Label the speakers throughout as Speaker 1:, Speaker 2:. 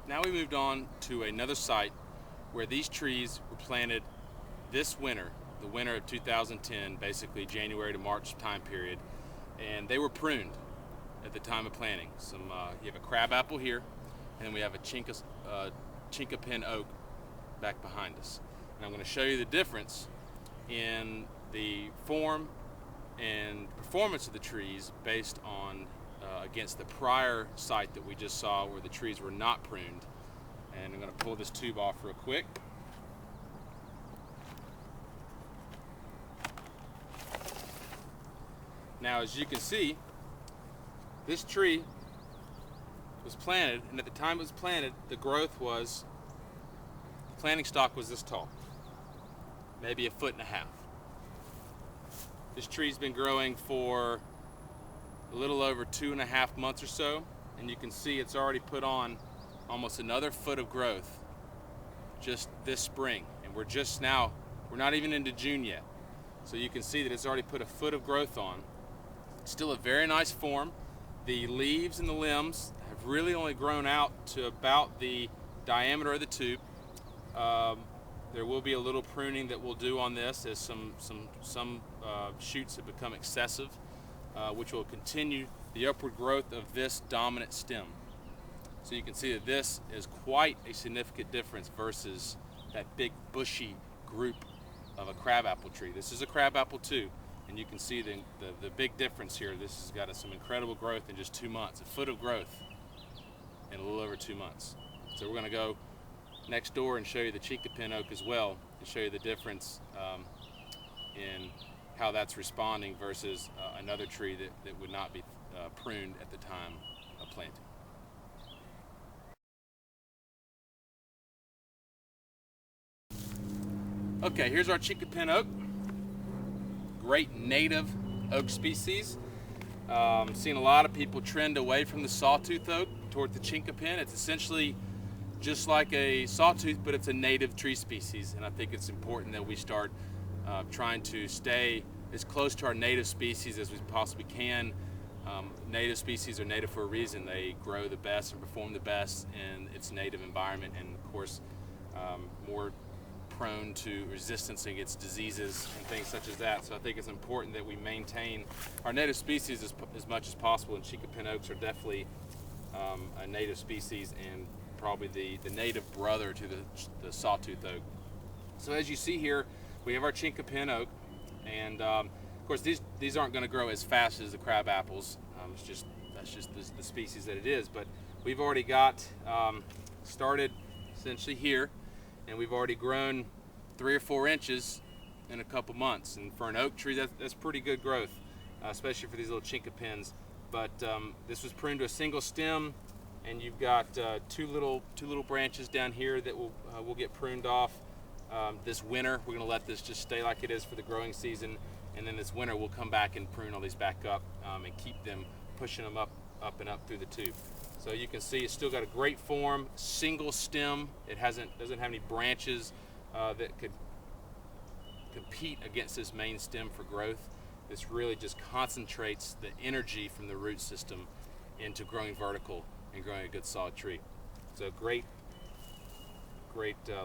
Speaker 1: Now we moved on to another site where these trees were planted this winter, the winter of 2010, basically January to March time period, and they were pruned at the time of planting. You have a crabapple here, and then we have a chinkapin oak back behind us. And I'm going to show you the difference in the form and performance of the trees based on against the prior site that we just saw where the trees were not pruned. And I'm going to pull this tube off real quick. Now, as you can see, this tree was planted, and at the time it was planted, the planting stock was this tall, maybe 1.5 feet. This tree's been growing for a little over 2.5 months or so, and you can see it's already put on almost another foot of growth just this spring. And we're not even into June yet. So you can see that it's already put a foot of growth on. Still a very nice form. The leaves and the limbs have really only grown out to about the diameter of the tube. There will be a little pruning that we'll do on this as some shoots have become excessive, which will continue the upward growth of this dominant stem. So you can see that this is quite a significant difference versus that big bushy group of a crabapple tree. This is a crabapple too, and you can see the big difference here. This has got some incredible growth in just 2 months, a foot of growth in a little over 2 months. So we're going to go next door and show you the chinkapin oak as well, to show you the difference in how that's responding versus another tree that would not be pruned at the time of planting. Okay, here's our chinkapin oak. Great native oak species. Seeing a lot of people trend away from the sawtooth oak toward the chinkapin. It's essentially just like a sawtooth, but it's a native tree species, and I think it's important that we start trying to stay as close to our native species as we possibly can. Native species are native for a reason. They grow the best and perform the best in its native environment, and of course more prone to resistance against diseases and things such as that. So I think it's important that we maintain our native species as much as possible, and chinkapin oaks are definitely a native species and probably the native brother to the sawtooth oak. So as you see here, we have our chinkapin oak, and of course these aren't going to grow as fast as the crab apples. That's just the species that it is. But we've already got started essentially here, and we've already grown 3 or 4 inches in a couple months. And for an oak tree, that's pretty good growth, especially for these little chinkapins. But this was pruned to a single stem, and you've got two little branches down here that will get pruned off this winter. We're going to let this just stay like it is for the growing season, and then this winter we'll come back and prune all these back up and keep them, pushing them up and up through the tube. So you can see it's still got a great form, single stem. It doesn't have any branches that could compete against this main stem for growth. This really just concentrates the energy from the root system into growing vertical and growing a good solid tree. So great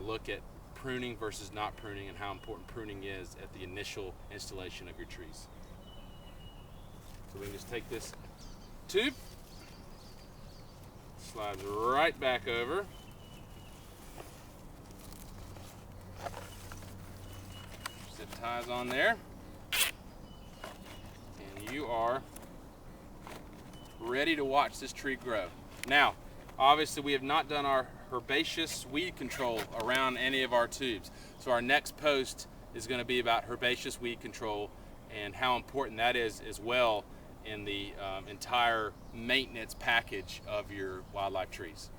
Speaker 1: look at pruning versus not pruning, and how important pruning is at the initial installation of your trees. So we can just take this tube, slides right back over. Zip ties on there, and you are ready to watch this tree grow. Now, obviously we have not done our herbaceous weed control around any of our tubes. So our next post is going to be about herbaceous weed control and how important that is as well in the entire maintenance package of your wildlife trees.